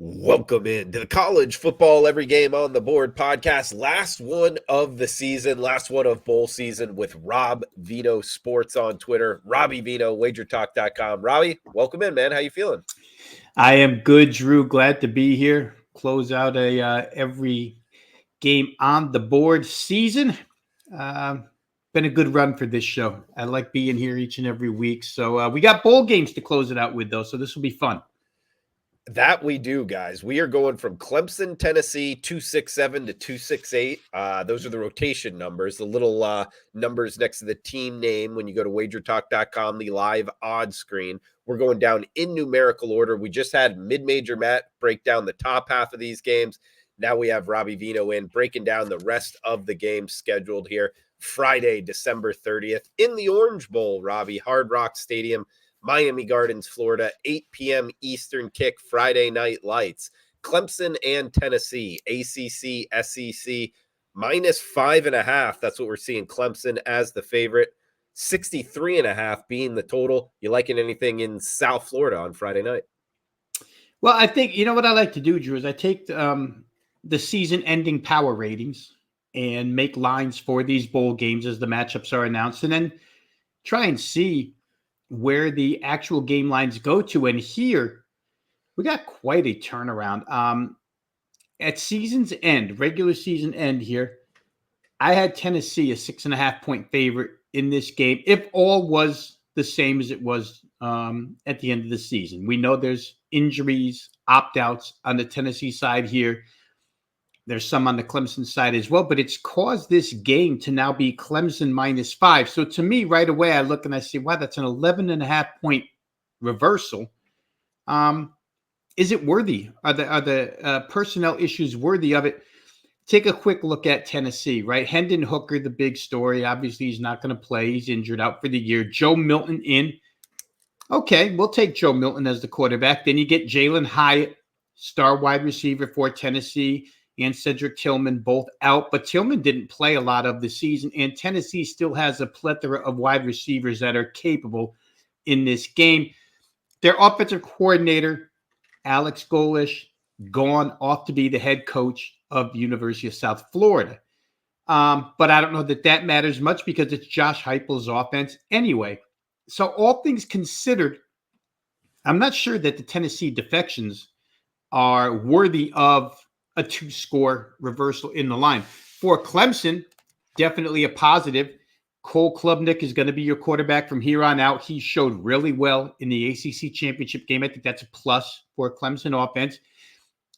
Welcome in to the College Football Every Game on the Board podcast. Last one of the season, last one of bowl season with Rob Veno Sports on Twitter. Robbie Veno, wagertalk.com. Robbie, welcome in, man. How you feeling? I am good, Drew. Glad to be here. Close out a every game on the board season. Been a good run for this show. I like being here each and every week. So we got bowl games to close it out with, though. So this will be fun. That we do, guys. We are going from Clemson, Tennessee, 267 to 268. Those are the rotation numbers, the little numbers next to the team name when you go to wagertalk.com, the live odds screen. We're going down in numerical order. We just had mid-major Matt break down the top half of these games. Now we have Robbie Veno in breaking down the rest of the games scheduled here. Friday, December 30th in the Orange Bowl, Robbie, Hard Rock Stadium, Miami Gardens, Florida, 8 p.m. Eastern kick, Friday night lights. Clemson and Tennessee, ACC, SEC, -5.5. That's what we're seeing. Clemson as the favorite. 63.5 being the total. You liking anything in South Florida on Friday night? Well, I think, you know what I like to do, Drew, is I take the season-ending power ratings and make lines for these bowl games as the matchups are announced, and then try and see where the actual game lines go to. And here we got quite a turnaround. At season's end, regular season end here, I had Tennessee a 6.5-point favorite in this game, if all was the same as it was at the end of the season. We know there's injuries, opt-outs on the Tennessee side here. There's some on the Clemson side as well, but it's caused this game to now be Clemson -5. So to me, right away, I look and I say, wow, that's an 11.5-point reversal. Is it worthy? Are the personnel issues worthy of it? Take a quick look at Tennessee, right? Hendon Hooker, the big story. Obviously, he's not going to play. He's injured out for the year. Joe Milton in. Okay, we'll take Joe Milton as the quarterback. Then you get Jalen Hyatt, star wide receiver for Tennessee, and Cedric Tillman both out. But Tillman didn't play a lot of the season, and Tennessee still has a plethora of wide receivers that are capable in this game. Their offensive coordinator, Alex Golish, gone off to be the head coach of the University of South Florida. But I don't know that matters much because it's Josh Heupel's offense anyway. So all things considered, I'm not sure that the Tennessee defections are worthy of a 2-score reversal in the line. For Clemson, definitely a positive. Cole Klubnik is going to be your quarterback from here on out. He showed really well in the ACC championship game. I think that's a plus for Clemson offense.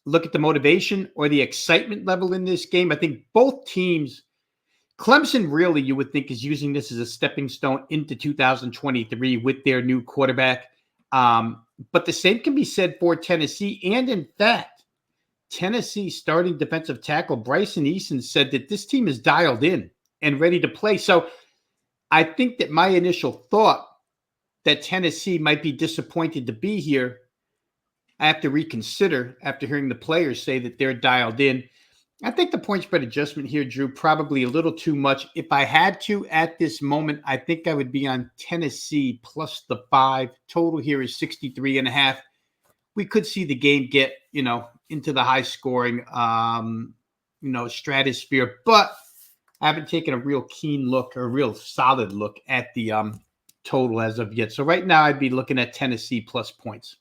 Look at the motivation or the excitement level in this game. I think both teams, Clemson really, you would think, is using this as a stepping stone into 2023 with their new quarterback. But the same can be said for Tennessee. And in fact, Tennessee starting defensive tackle Bryson Eason said that this team is dialed in and ready to play. So I think that my initial thought that Tennessee might be disappointed to be here, I have to reconsider after hearing the players say that they're dialed in. I think the point spread adjustment here, Drew, probably a little too much. If I had to at this moment, I think I would be on Tennessee plus the 5. Total here is 63.5. We could see the game get, into the high scoring, stratosphere, but I haven't taken a real keen look or a real solid look at the total as of yet. So right now I'd be looking at Tennessee plus points.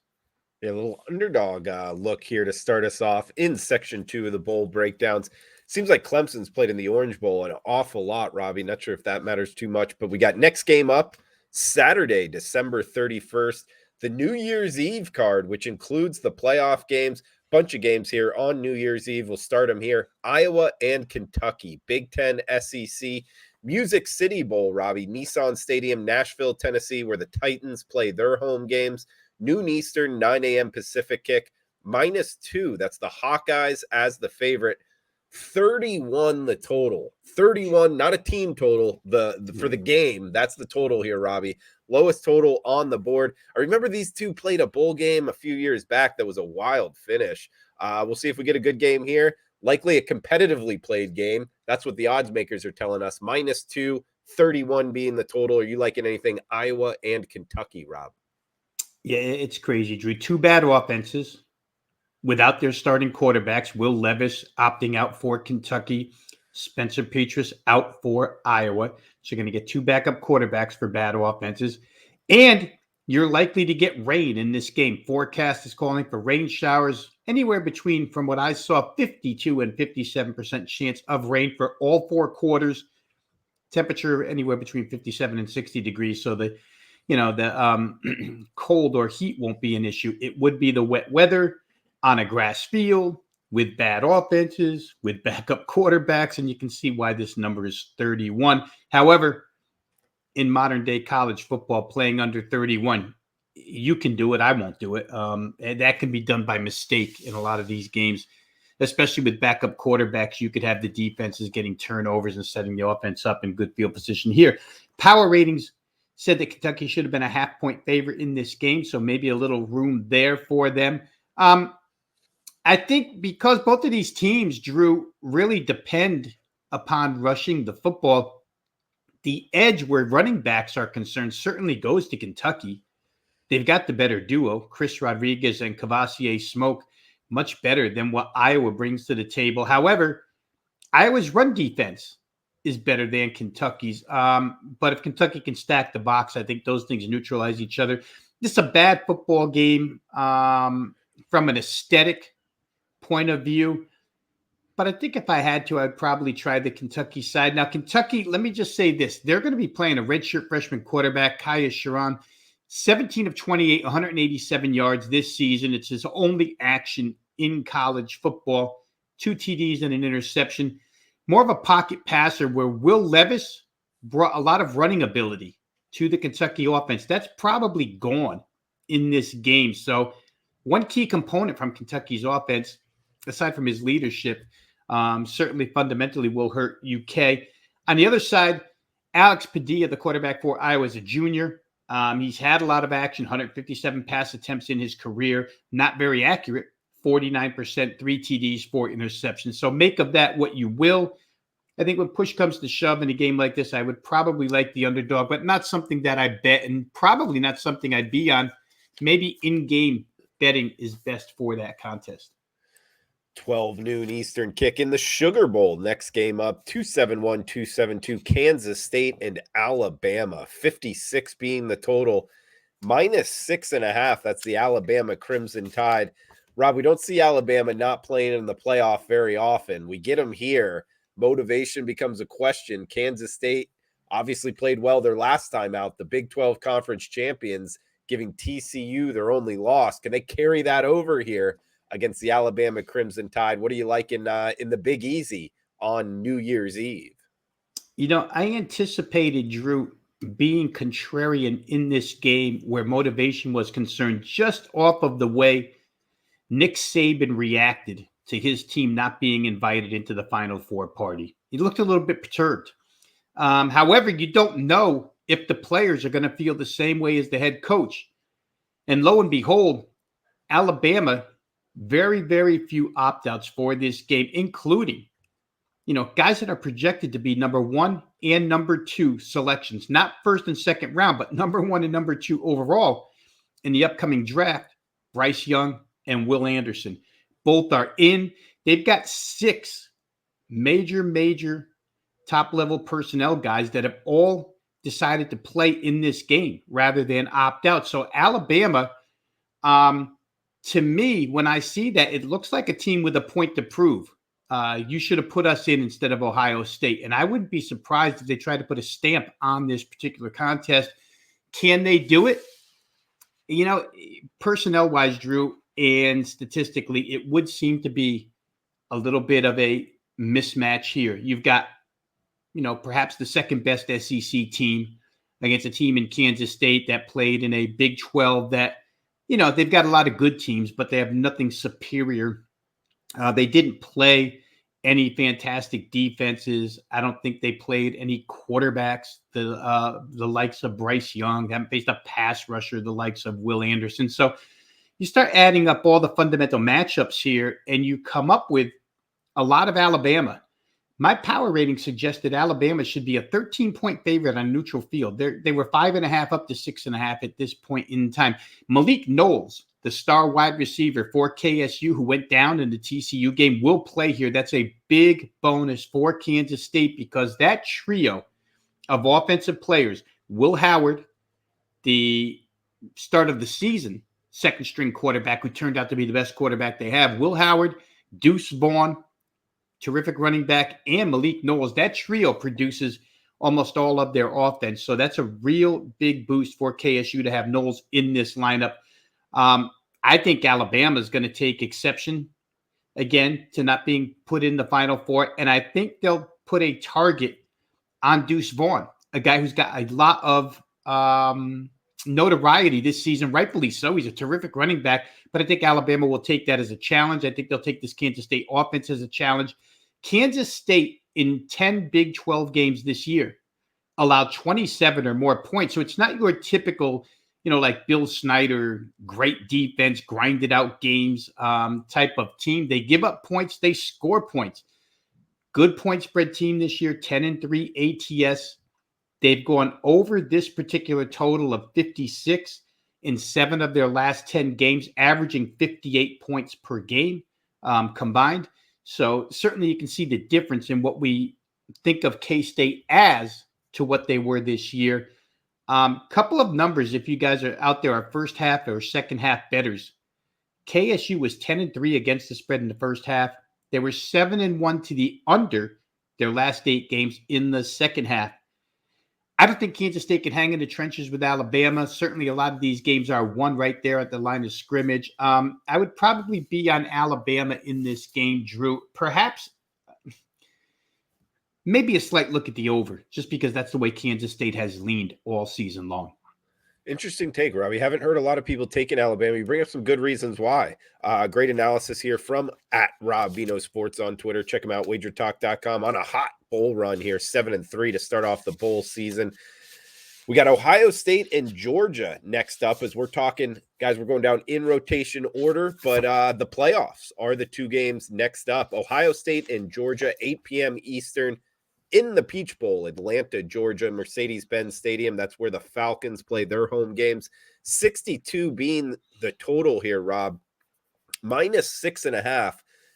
Yeah, a little underdog look here to start us off in section 2 of the bowl breakdowns. Seems like Clemson's played in the Orange Bowl an awful lot, Robbie. Not sure if that matters too much, but we got next game up Saturday, December 31st, the New Year's Eve card, which includes the playoff games. Bunch of games here on New Year's Eve. We'll start them here. Iowa and Kentucky, Big Ten, SEC, Music City Bowl, Robbie, Nissan Stadium, Nashville, Tennessee, where the Titans play their home games. Noon Eastern, 9 a.m. Pacific kick, -2. That's the Hawkeyes as the favorite. 31 the total. 31, not a team total. For the game, that's the total here, Robbie. Lowest total on the board. I remember these two played a bowl game a few years back that was a wild finish. We'll see if we get a good game here. Likely a competitively played game. That's what the odds makers are telling us. -2, 31 being the total. Are you liking anything Iowa and Kentucky, Rob? Yeah, it's crazy, Drew. Two bad offenses. without their starting quarterbacks. Will Levis opting out for Kentucky, Spencer Petras out for Iowa. So you're going to get 2 backup quarterbacks for bad offenses. And you're likely to get rain in this game. Forecast is calling for rain showers anywhere between, from what I saw, 52 and 57% chance of rain for all 4 quarters. Temperature anywhere between 57 and 60 degrees. So the cold or heat won't be an issue. It would be the wet weather on a grass field with bad offenses, with backup quarterbacks, and you can see why this number is 31. However, in modern day college football, playing under 31, you can do it. I won't do it. And that can be done by mistake in a lot of these games, especially with backup quarterbacks. You could have the defenses getting turnovers and setting the offense up in good field position here. Power ratings said that Kentucky should have been a half-point favorite in this game, so maybe a little room there for them. I think because both of these teams, Drew, really depend upon rushing the football, the edge where running backs are concerned certainly goes to Kentucky. They've got the better duo, Chris Rodriguez and Kavasier Smoke, much better than what Iowa brings to the table. However, Iowa's run defense is better than Kentucky's. But if Kentucky can stack the box, I think those things neutralize each other. This is a bad football game from an aesthetic point of view. But I think if I had to, I'd probably try the Kentucky side. Now, Kentucky, let me just say this. They're going to be playing a redshirt freshman quarterback, Kaya Sharon, 17 of 28, 187 yards this season. It's his only action in college football. 2 TDs and an interception. More of a pocket passer where Will Levis brought a lot of running ability to the Kentucky offense. That's probably gone in this game. So one key component from Kentucky's offense, aside from his leadership, certainly fundamentally will hurt UK. On the other side, Alex Padilla, the quarterback for Iowa, is a junior. He's had a lot of action, 157 pass attempts in his career, not very accurate, 49%, 3 TDs, 4 interceptions. So make of that what you will. I think when push comes to shove in a game like this, I would probably like the underdog, but not something that I bet, and probably not something I'd be on. Maybe in-game betting is best for that contest. 12 noon Eastern kick in the Sugar Bowl. Next game up, 271, 272, Kansas State and Alabama. 56 being the total, -6.5. That's the Alabama Crimson Tide. Rob, we don't see Alabama not playing in the playoff very often. We get them here. Motivation becomes a question. Kansas State obviously played well their last time out, the Big 12 Conference champions, giving TCU their only loss. Can they carry that over here against the Alabama Crimson Tide? What do you like in the Big Easy on New Year's Eve? You know, I anticipated, Drew, being contrarian in this game where motivation was concerned just off of the way Nick Saban reacted to his team not being invited into the Final Four party. He looked a little bit perturbed. However, you don't know if the players are going to feel the same way as the head coach. And lo and behold, Alabama, very, very few opt-outs for this game, including, guys that are projected to be number 1 and number 2 selections, not first and second round, but number 1 and number 2 overall in the upcoming draft. Bryce Young and Will Anderson, both are in. They've got 6 major top-level personnel guys that have all decided to play in this game rather than opt out. So Alabama, to me, when I see that, it looks like a team with a point to prove. You should have put us in instead of Ohio State. And I wouldn't be surprised if they tried to put a stamp on this particular contest. Can they do it? Personnel-wise, Drew, and statistically, it would seem to be a little bit of a mismatch here. You've got, perhaps the second best SEC team against a team in Kansas State that played in a Big 12 that, they've got a lot of good teams, but they have nothing superior. They didn't play any fantastic defenses. I don't think they played any quarterbacks, the likes of Bryce Young. They haven't faced a pass rusher, the likes of Will Anderson. So you start adding up all the fundamental matchups here, and you come up with a lot of Alabama. My power rating suggested Alabama should be a 13-point favorite on neutral field. They were 5.5 up to 6.5 at this point in time. Malik Knowles the star wide receiver for KSU who went down in the TCU game, will play here. That's a big bonus for Kansas State because that trio of offensive players, Will Howard, the start of the season second string quarterback who turned out to be the best quarterback they have, Will Howard, Deuce Vaughn, terrific running back, and Malik Knowles. That trio produces almost all of their offense. So that's a real big boost for KSU to have Knowles in this lineup. I think Alabama is going to take exception again to not being put in the Final Four. And I think they'll put a target on Deuce Vaughn, a guy who's got a lot of notoriety this season, rightfully so. He's a terrific running back, but I think Alabama will take that as a challenge. I think they'll take this Kansas State offense as a challenge. Kansas State in 10 Big 12 games this year allowed 27 or more points. So it's not your typical, like Bill Snyder, great defense, grinded out games type of team. They give up points, they score points. Good point spread team this year, 10-3 ATS. They've gone over this particular total of 56 in 7 of their last 10 games, averaging 58 points per game combined. So certainly you can see the difference in what we think of K-State as to what they were this year. Couple of numbers, if you guys are out there, are first half or second half bettors. KSU was 10-3 against the spread in the first half. They were 7-1 to the under their last 8 games in the second half. I don't think Kansas State can hang in the trenches with Alabama. Certainly a lot of these games are won right there at the line of scrimmage. I would probably be on Alabama in this game, Drew. Perhaps maybe a slight look at the over, just because that's the way Kansas State has leaned all season long. Interesting take, Robbie. Haven't heard a lot of people taking Alabama. You bring up some good reasons why. Great analysis here from @Rob Veno Sports on Twitter. Check him out, wagertalk.com, on a hot bowl run here, 7-3 to start off the bowl season. We got Ohio State and Georgia next up as we're talking. Guys, we're going down in rotation order, but the playoffs are the 2 games next up. Ohio State and Georgia, 8 p.m. Eastern. In the Peach Bowl, Atlanta, Georgia, MERCEDEZ-BENZ Stadium. That's where the Falcons play their home games. 62 being the total here, Rob. -6.5.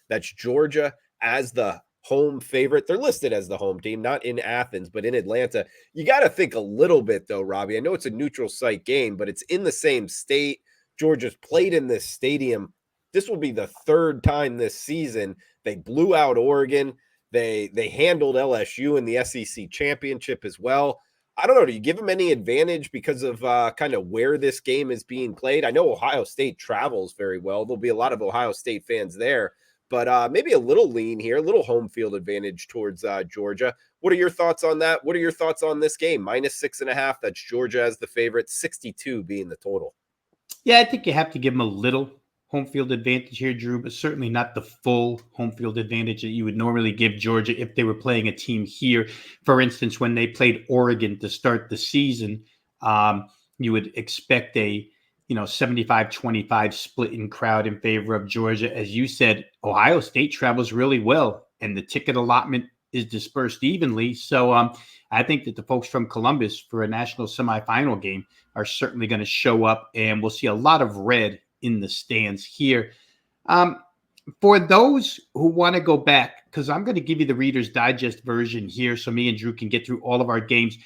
That's Georgia as the home favorite. They're listed as the home team, not in Athens, but in Atlanta. You got to think a little bit, though, Robbie. I know it's a neutral site game, but it's in the same state. Georgia's played in this stadium. This will be the 3rd time this season. They blew out Oregon. They handled LSU in the SEC championship as well. I don't know. Do you give them any advantage because of kind of where this game is being played? I know Ohio State travels very well. There'll be a lot of Ohio State fans there, but maybe a little lean here, a little home field advantage towards Georgia. What are your thoughts on that? What are your thoughts on this game? -6.5. That's Georgia as the favorite, 62 being the total. Yeah, I think you have to give them a little home field advantage here, Drew, but certainly not the full home field advantage that you would normally give Georgia if they were playing a team here. For instance, when they played Oregon to start the season, you would expect a 75-25 split in crowd in favor of Georgia. As you said, Ohio State travels really well, and the ticket allotment is dispersed evenly. So I think that the folks from Columbus for a national semifinal game are certainly going to show up, and we'll see a lot of red in the stands here. For those who want to go back, because I'm going to give you the Reader's Digest version here so me and Drew can get through all of our games.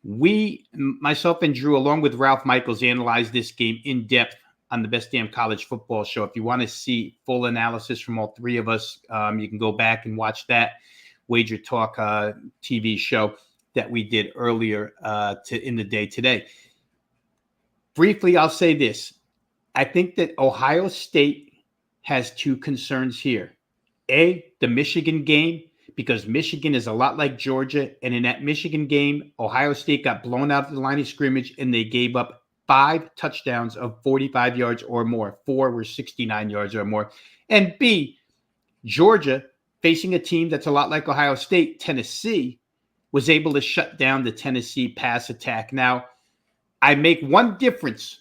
Myself and Drew, along with Ralph Michaels, analyzed this game in depth on the Best Damn College Football Show. If you want to see full analysis from all 3 of us, you can go back and watch that Wager Talk TV show that we did earlier in the day today. Briefly, I'll say this. I think that Ohio State has 2 concerns here. A, the Michigan game, because Michigan is a lot like Georgia. And in that Michigan game, Ohio State got blown out of the line of scrimmage and they gave up 5 touchdowns of 45 yards or more. 4 were 69 yards or more. And B, Georgia, facing a team that's a lot like Ohio State, Tennessee, was able to shut down the Tennessee pass attack. Now, I make one difference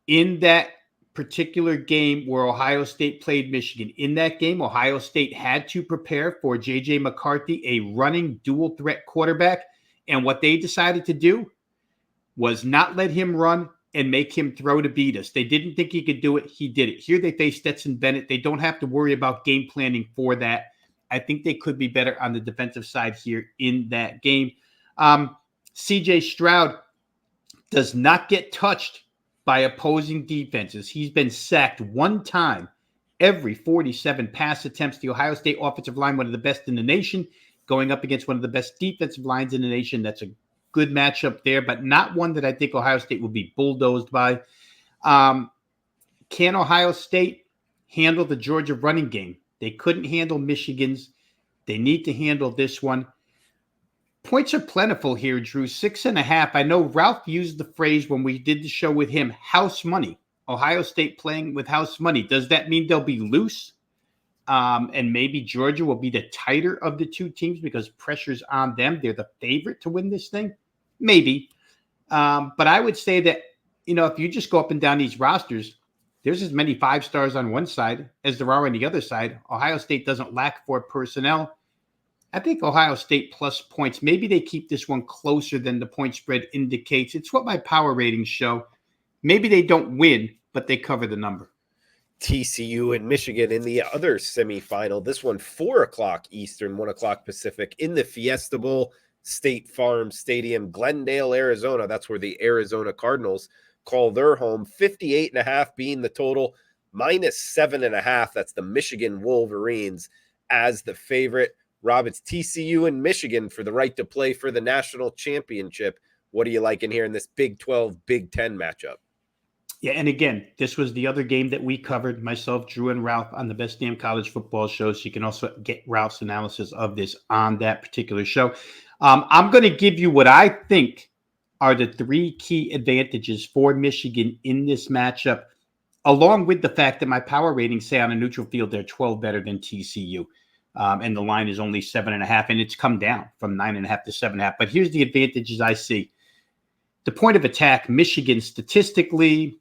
in that particular game where Ohio State played Michigan. In that game, Ohio State had to prepare for J.J. McCarthy, a running dual threat quarterback. And what they decided to do was not let him run and make him throw to beat us. They didn't think he could do it. He did it. Here they face Stetson Bennett. They don't have to worry about game planning for that. I think they could be better on the defensive side here in that game. CJ Stroud does not get touched by opposing defenses. He's been sacked one time every 47 pass attempts. The Ohio State offensive line, one of the best in the nation, going up against one of the best defensive lines in the nation. That's a good matchup there, but not one that I think Ohio State will be bulldozed by. Can Ohio State handle the Georgia running game? They couldn't handle Michigan's. They need to handle this one. Points are plentiful here, Drew. 6.5. I know Ralph used the phrase when we did the show with him, house money. Ohio State playing with house money. Does that mean they'll be loose? And maybe Georgia will be the tighter of the two teams because pressure's on them. They're the favorite to win this thing. Maybe. But I would say that, if you just go up and down these rosters, there's as many 5 stars on one side as there are on the other side. Ohio State doesn't lack for personnel. I think Ohio State plus points. Maybe they keep this one closer than the point spread indicates. It's what my power ratings show. Maybe they don't win, but they cover the number. TCU and Michigan in the other semifinal. This one 4:00 Eastern, 1:00 Pacific in the Fiesta Bowl, State Farm Stadium, Glendale, Arizona. That's where the Arizona Cardinals call their home. 58.5 being the total, -7.5. That's the Michigan Wolverines as the favorite. Rob, it's TCU and Michigan for the right to play for the national championship. What are you liking here in this Big 12, Big 10 matchup? Yeah, and again, this was the other game that we covered, myself, Drew, and Ralph, on the Best Damn College Football Show. So you can also get Ralph's analysis of this on that particular show. I'm going to give you what I think are the 3 key advantages for Michigan in this matchup, along with the fact that my power ratings say on a neutral field they're 12 better than TCU. And the line is only 7.5, and it's come down from 9.5 to 7.5. But here's the advantages I see. The point of attack, Michigan statistically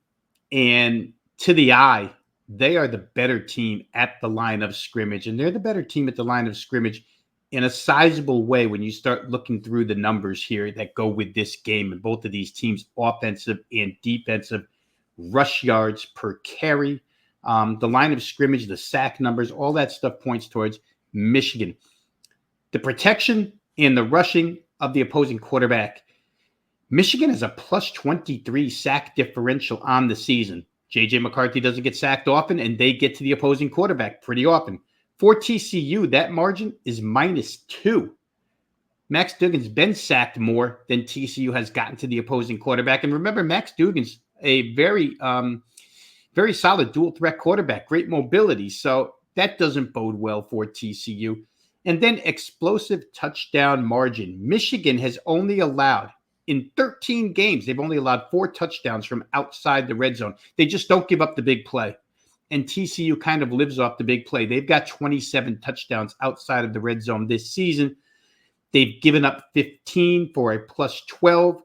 and to the eye, they are the better team at the line of scrimmage, and they're the better team at the line of scrimmage in a sizable way when you start looking through the numbers here that go with this game. And both of these teams, offensive and defensive, rush yards per carry, the line of scrimmage, the sack numbers, all that stuff points towards Michigan. The protection and the rushing of the opposing quarterback. Michigan has a plus 23 sack differential on the season. J.J. McCarthy doesn't get sacked often, and they get to the opposing quarterback pretty often. For TCU, that margin is -2. Max Duggan's been sacked more than TCU has gotten to the opposing quarterback. And remember, Max Duggan's a very, very solid dual threat quarterback, great mobility. So that doesn't bode well for TCU. And then explosive touchdown margin. Michigan has only allowed, in 13 games, they've only allowed 4 touchdowns from outside the red zone. They just don't give up the big play. And TCU kind of lives off the big play. They've got 27 touchdowns outside of the red zone this season. They've given up 15 for a plus 12.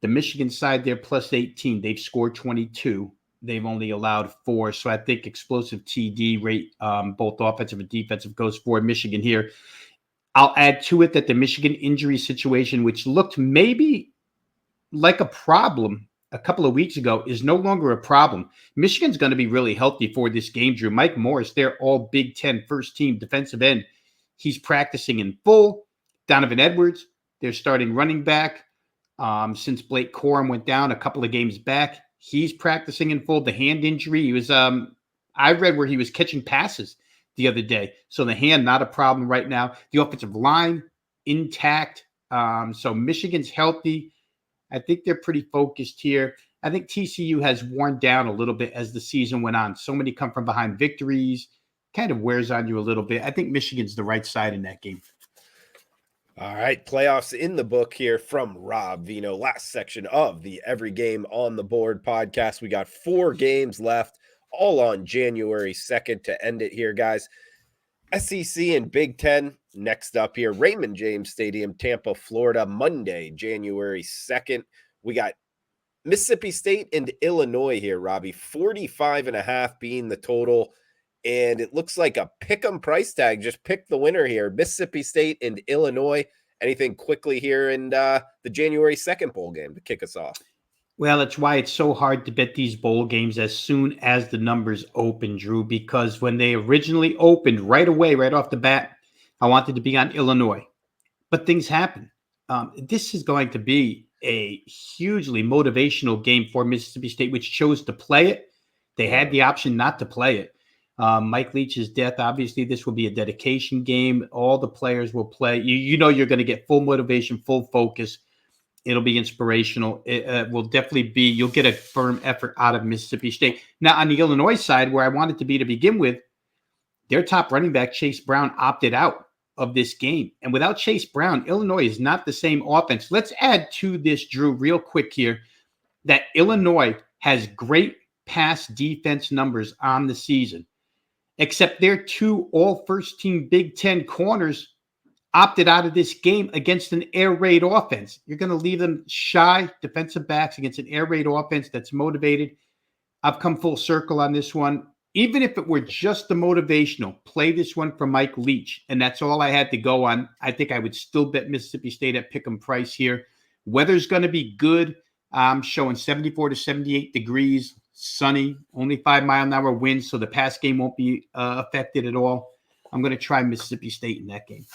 The Michigan side, they're plus 18. They've scored 22. They've only allowed 4. So I think explosive TD rate, both offensive and defensive, goes for Michigan here. I'll add to it that the Michigan injury situation, which looked maybe like a problem a couple of weeks ago, is no longer a problem. Michigan's going to be really healthy for this game, Drew. Mike Morris, they're all Big Ten first-team defensive end. He's practicing in full. Donovan Edwards, their starting running back. Since Blake Corum went down a couple of games back, he's practicing in full. The hand injury, he was I read where he was catching passes the other day. So the hand, not a problem right now. The offensive line, intact. So Michigan's healthy. I think they're pretty focused here. I think TCU has worn down a little bit as the season went on. So many come from behind victories. Kind of wears on you a little bit. I think Michigan's the right side in that game. All right, playoffs in the book here from Rob Veno. Last section of the Every Game on the Board podcast. We got 4 games left, all on January 2nd to end it here, guys. SEC and Big Ten next up here. Raymond James Stadium, Tampa, Florida, Monday, January 2nd. We got Mississippi State and Illinois here, Robbie. 45.5 being the total. And it looks like a pick'em price tag. Just pick the winner here. Mississippi State and Illinois. Anything quickly here in the January 2nd bowl game to kick us off? Well, it's why it's so hard to bet these bowl games as soon as the numbers open, Drew, because when they originally opened right away, right off the bat, I wanted to be on Illinois. But things happen. This is going to be a hugely motivational game for Mississippi State, which chose to play it. They had the option not to play it. Mike Leach's death, obviously, this will be a dedication game. All the players will play. You know you're going to get full motivation, full focus. It'll be inspirational. It will definitely be, you'll get a firm effort out of Mississippi State. Now, on the Illinois side, where I wanted to be to begin with, their top running back, Chase Brown, opted out of this game. And without Chase Brown, Illinois is not the same offense. Let's add to this, Drew, real quick here, that Illinois has great pass defense numbers on the season, except their two all-first-team Big Ten corners opted out of this game against an air raid offense. You're going to leave them shy defensive backs against an air raid offense that's motivated. I've come full circle on this one. Even if it were just the motivational, play this one for Mike Leach, and that's all I had to go on. I think I would still bet Mississippi State at pick 'em price here. Weather's going to be good. I'm showing 74 to 78 degrees, sunny, only 5-mile-an-hour winds, so the pass game won't be affected at all. I'm going to try Mississippi State in that game.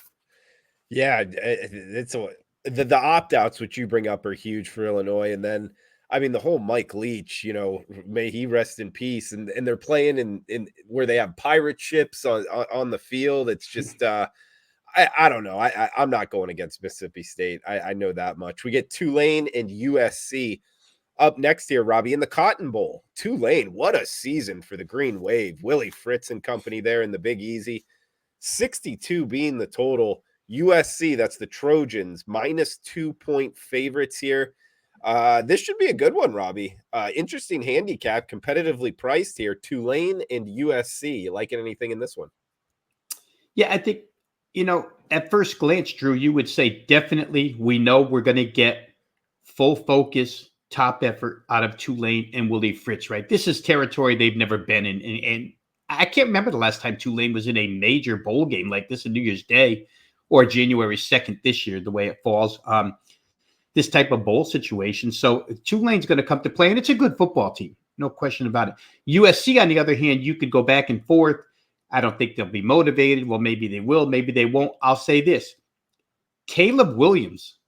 Yeah, it's the opt-outs which you bring up are huge for Illinois, and then I mean the whole Mike Leach, may he rest in peace, and they're playing in where they have pirate ships on the field. It's just I don't know. I'm not going against Mississippi State. I know that much. We get Tulane and USC up next here, Robbie, in the Cotton Bowl. Tulane, what a season for the Green Wave. Willie Fritz and company there in the Big Easy. 62 being the total. USC, that's the Trojans, minus 2-point favorites here. This should be a good one, Robbie. Interesting handicap, competitively priced here. Tulane and USC. You liking anything in this one? Yeah, I think, at first glance, Drew, you would say definitely we know we're going to get full focus, top effort out of Tulane and Willie Fritz, right? This is territory they've never been in. And I can't remember the last time Tulane was in a major bowl game like this on New Year's Day or January 2nd this year, the way it falls. This type of bowl situation. So Tulane's going to come to play, and it's a good football team. No question about it. USC, on the other hand, you could go back and forth. I don't think they'll be motivated. Well, maybe they will. Maybe they won't. I'll say this. Caleb Williams,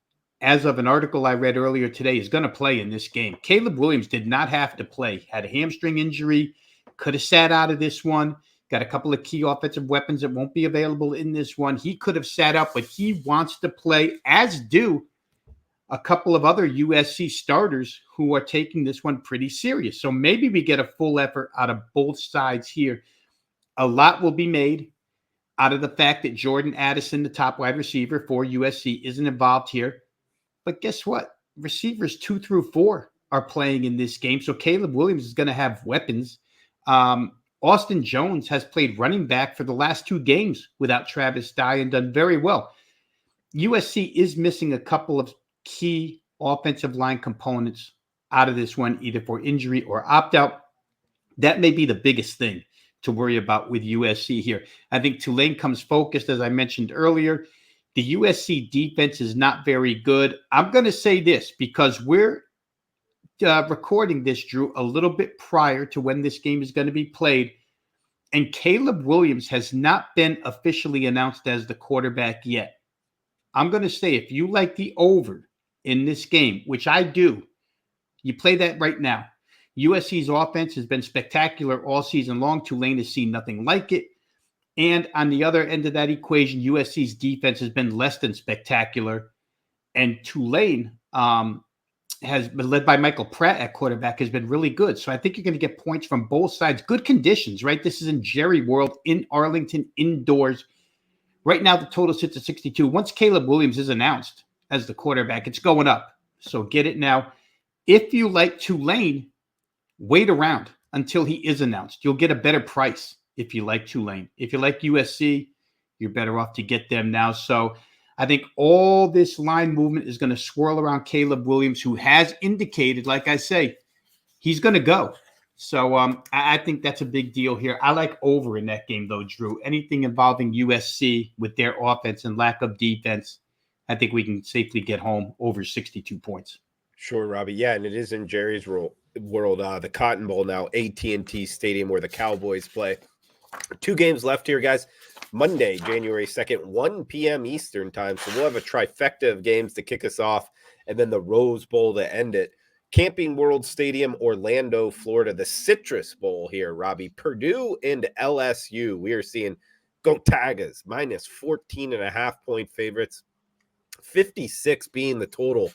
as of an article I read earlier today, is going to play in this game. Caleb Williams did not have to play. Had a hamstring injury. Could have sat out of this one. Got a couple of key offensive weapons that won't be available in this one. He could have sat up, but he wants to play, as do a couple of other USC starters who are taking this one pretty serious. So maybe we get a full effort out of both sides here. A lot will be made out of the fact that Jordan Addison, the top wide receiver for USC, isn't involved here. But guess what? Receivers 2 through 4 are playing in this game. So Caleb Williams is going to have weapons. Austin Jones has played running back for the last 2 games without Travis Dye and done very well. USC is missing a couple of key offensive line components out of this one, either for injury or opt-out. That may be the biggest thing to worry about with USC here. I think Tulane comes focused, as I mentioned earlier. The USC defense is not very good. I'm going to say this because we're recording this, Drew, a little bit prior to when this game is going to be played. And Caleb Williams has not been officially announced as the quarterback yet. I'm going to say if you like the over in this game, which I do, you play that right now. USC's offense has been spectacular all season long. Tulane has seen nothing like it. And on the other end of that equation, USC's defense has been less than spectacular. And Tulane has been led by Michael Pratt at quarterback, has been really good. So I think you're going to get points from both sides. Good conditions, right? This is in Jerry World in Arlington, indoors. Right now, the total sits at 62. Once Caleb Williams is announced as the quarterback, it's going up. So get it now. If you like Tulane, wait around until he is announced. You'll get a better price if you like Tulane. If you like USC, you're better off to get them now. So I think all this line movement is going to swirl around Caleb Williams, who has indicated, like I say, he's going to go. So I think that's a big deal here. I like over in that game, though, Drew. Anything involving USC with their offense and lack of defense, I think we can safely get home over 62 points. Sure, Robbie. Yeah, and it is in Jerry's world. The Cotton Bowl now, AT&T Stadium, where the Cowboys play. 2 games left here, guys. Monday, January 2nd, 1 p.m. Eastern time. So we'll have a trifecta of games to kick us off, and then the Rose Bowl to end it. Camping World Stadium, Orlando, Florida. The Citrus Bowl here, Robbie. Purdue and LSU. We are seeing Go Tigers, minus 14.5-point favorites. 56 being the total.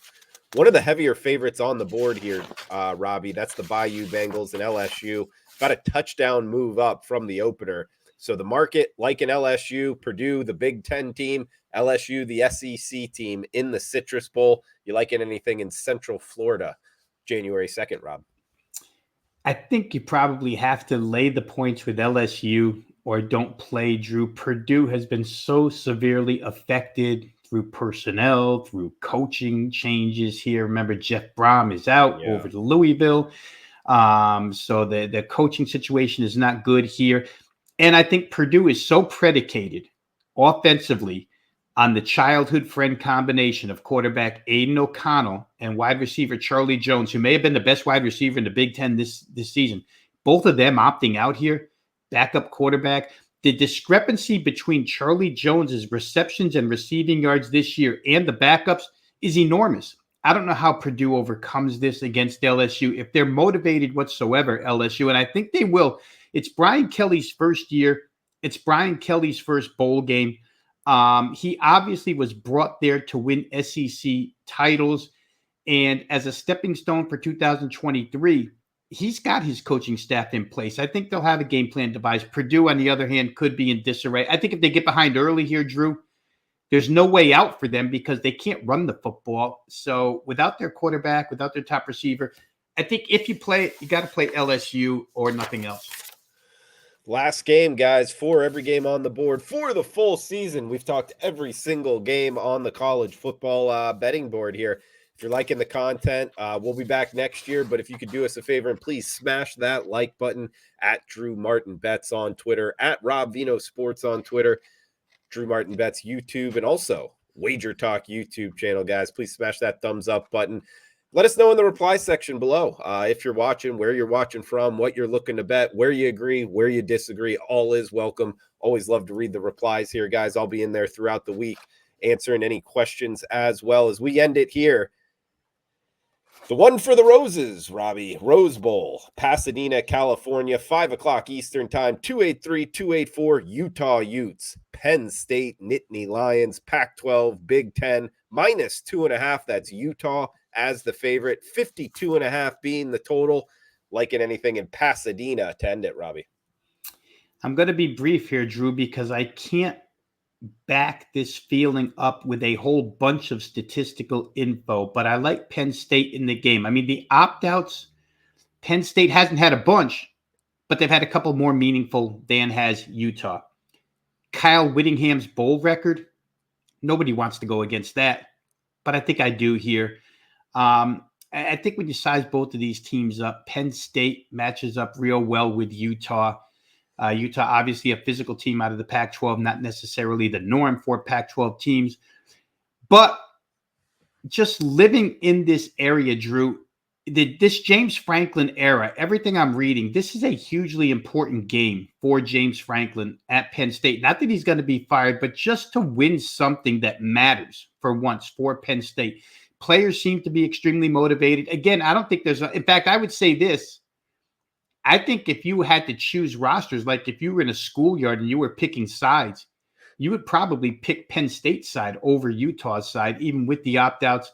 One of the heavier favorites on the board here, Robbie. That's the Bayou Bengals and LSU. About a touchdown move up from the opener. So the market, like in LSU, Purdue, the Big Ten team, LSU, the SEC team in the Citrus Bowl. You liking anything in Central Florida, January 2nd, Rob? I think you probably have to lay the points with LSU or don't play, Drew. Purdue has been so severely affected through personnel, through coaching changes here. Remember, Jeff Brom is out over to Louisville. So the coaching situation is not good here. And I think Purdue is so predicated offensively on the childhood friend combination of quarterback Aiden O'Connell and wide receiver Charlie Jones, who may have been the best wide receiver in the Big Ten this season. Both of them opting out here, backup quarterback. The discrepancy between Charlie Jones's receptions and receiving yards this year and the backups is enormous. I don't know how Purdue overcomes this against LSU. If they're motivated whatsoever, LSU, and I think they will. It's Brian Kelly's first year. It's Brian Kelly's first bowl game. He obviously was brought there to win SEC titles. And as a stepping stone for 2023, he's got his coaching staff in place. I think they'll have a game plan devised. Purdue, on the other hand, could be in disarray. I think if they get behind early here, Drew, there's no way out for them because they can't run the football. So without their quarterback, without their top receiver, I think if you play it, you got to play LSU or nothing else. Last game, guys, for every game on the board for the full season. We've talked every single game on the college football betting board here. If you're liking the content, we'll be back next year. But if you could do us a favor and please smash that like button at Drew Martin Bets on Twitter, at Rob Veno Sports on Twitter, Drew Martin Bets YouTube, and also Wager Talk YouTube channel, guys. Please smash that thumbs up button. Let us know in the reply section below if you're watching, where you're watching from, what you're looking to bet, where you agree, where you disagree. All is welcome. Always love to read the replies here, guys. I'll be in there throughout the week answering any questions as well as we end it here. The one for the Roses, Robbie. Rose Bowl, Pasadena, California, 5 o'clock Eastern time, 283-284, Utah Utes, Penn State, Nittany Lions, Pac-12, Big Ten, minus 2.5. That's Utah as the favorite, 52.5 being the total. Liking anything in Pasadena to end it, Robbie? I'm going to be brief here, Drew, because I can't back this feeling up with a whole bunch of statistical info, but I like Penn State in the game. I mean, the opt-outs, Penn State hasn't had a bunch, but they've had a couple more meaningful than has Utah. Kyle Whittingham's bowl record, nobody wants to go against that, but I think I do here. I think when you size both of these teams up, Penn State matches up real well with Utah. Utah, obviously a physical team out of the Pac-12, not necessarily the norm for Pac-12 teams. But just living in this area, Drew, this James Franklin era, everything I'm reading, this is a hugely important game for James Franklin at Penn State. Not that he's going to be fired, but just to win something that matters for once for Penn State. Players seem to be extremely motivated. Again, I don't think in fact, I would say this. I think if you had to choose rosters, like if you were in a schoolyard and you were picking sides, you would probably pick Penn State's side over Utah's side, even with the opt-outs.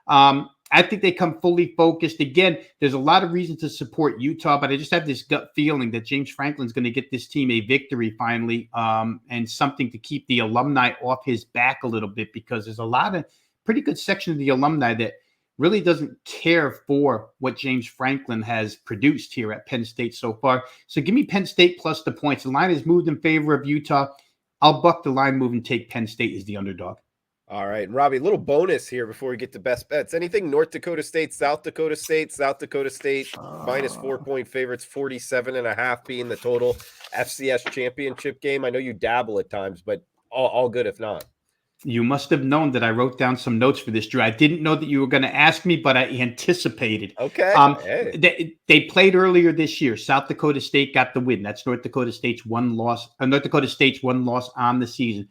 I think they come fully focused. Again, there's a lot of reasons to support Utah, but I just have this gut feeling that James Franklin's going to get this team a victory finally, and something to keep the alumni off his back a little bit, because there's a lot of pretty good section of the alumni that really doesn't care for what James Franklin has produced here at Penn State so far. So give me Penn State plus the points. The line has moved in favor of Utah. I'll buck the line move and take Penn State as the underdog. All right. And Robbie, a little bonus here before we get to best bets. Anything North Dakota State, South Dakota State, minus 4-point favorites, 47.5 being the total FCS championship game. I know you dabble at times, but all good if not. You must have known that I wrote down some notes for this, Drew. I didn't know that you were going to ask me, but I anticipated. Okay. Hey. They played earlier this year. South Dakota State got the win. That's North Dakota State's one loss. North Dakota State's one loss on the season.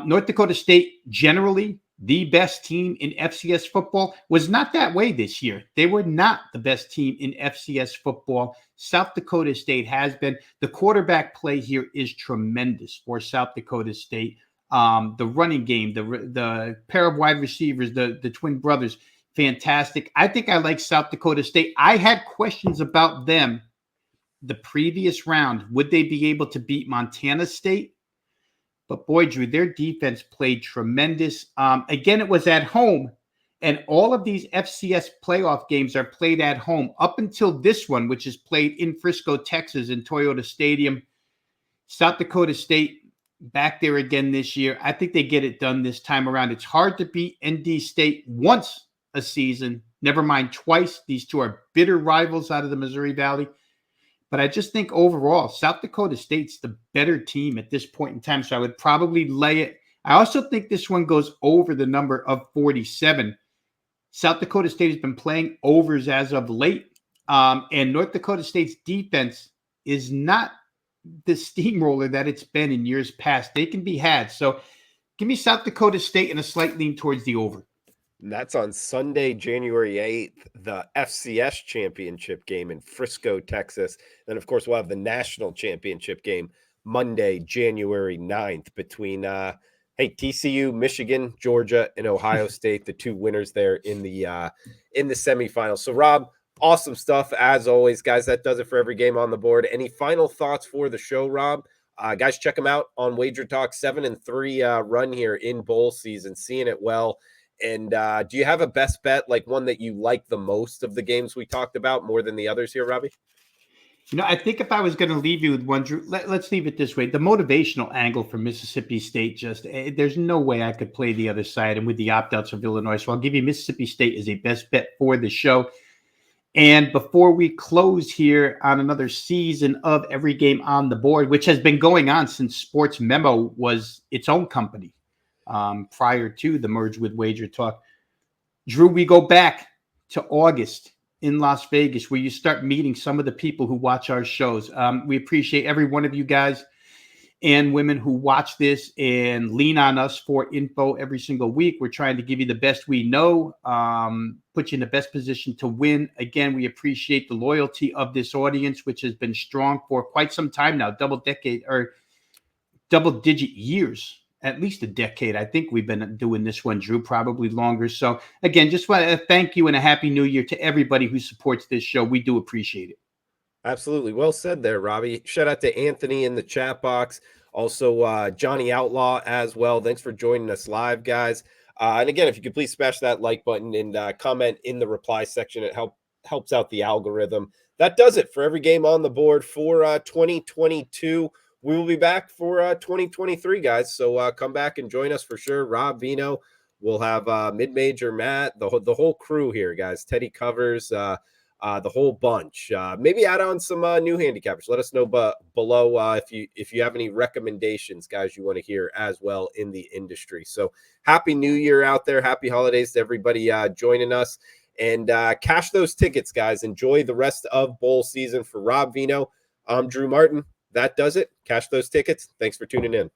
North Dakota State, generally the best team in FCS football, was not that way this year. They were not the best team in FCS football. South Dakota State has been. The quarterback play here is tremendous for South Dakota State. The running game, the pair of wide receivers, the twin brothers, fantastic. I think I like South Dakota State. I had questions about them the previous round. Would they be able to beat Montana State? But boy, Drew, their defense played tremendous. Again, it was at home, and all of these FCS playoff games are played at home up until this one, which is played in Frisco, Texas, in Toyota Stadium. South Dakota State back there again this year. I think they get it done this time around. It's hard to beat ND State once a season, never mind twice. These two are bitter rivals out of the Missouri Valley. But I just think overall, South Dakota State's the better team at this point in time. So I would probably lay it. I also think this one goes over the number of 47. South Dakota State has been playing overs as of late. And North Dakota State's defense is not the steamroller that it's been in years past. They can be had. So give me South Dakota State and a slight lean towards the over. And that's on Sunday, January 8th, the FCS championship game in Frisco, Texas. Then, of course, we'll have the national championship game Monday, January 9th between TCU, Michigan, Georgia, and Ohio State, the two winners there in the semifinals. So, Rob, awesome stuff as always, guys. That does it for every game on the board. Any final thoughts for the show, Rob? Guys, check them out on Wager Talk. 7-3 run here in bowl season, seeing it well. And do you have a best bet, like one that you like the most of the games we talked about more than the others here, Robbie? I think if I was going to leave you with one, Drew, let's leave it this way. The motivational angle for Mississippi State, there's no way I could play the other side and with the opt-outs of Illinois. So I'll give you Mississippi State as a best bet for the show. And before we close here on another season of Every Game on the Board, which has been going on since Sports Memo was its own company, prior to the merge with Wager Talk. Drew, we go back to August in Las Vegas, where you start meeting some of the people who watch our shows. We appreciate every one of you guys and women who watch this and lean on us for info every single week. We're trying to give you the best we know, put you in the best position to win. Again, we appreciate the loyalty of this audience, which has been strong for quite some time now, double-digit years. At least a decade. I think we've been doing this one, Drew, probably longer. So again, just want to thank you and a happy new year to everybody who supports this show. We do appreciate it. Absolutely. Well said there, Robbie. Shout out to Anthony in the chat box. Also, Johnny Outlaw as well. Thanks for joining us live, guys. And again, if you could please smash that like button and comment in the reply section. It helps out the algorithm. That does it for Every Game on the Board for 2022. We will be back for 2023, guys. So come back and join us for sure. Rob Veno, we'll have Mid-Major Matt, the whole crew here, guys. Teddy covers the whole bunch. Maybe add on some new handicappers. Let us know below if you have any recommendations, guys, you want to hear as well in the industry. So happy New Year out there. Happy holidays to everybody joining us. And cash those tickets, guys. Enjoy the rest of bowl season. For Rob Veno, I'm Drew Martin. That does it. Cash those tickets. Thanks for tuning in.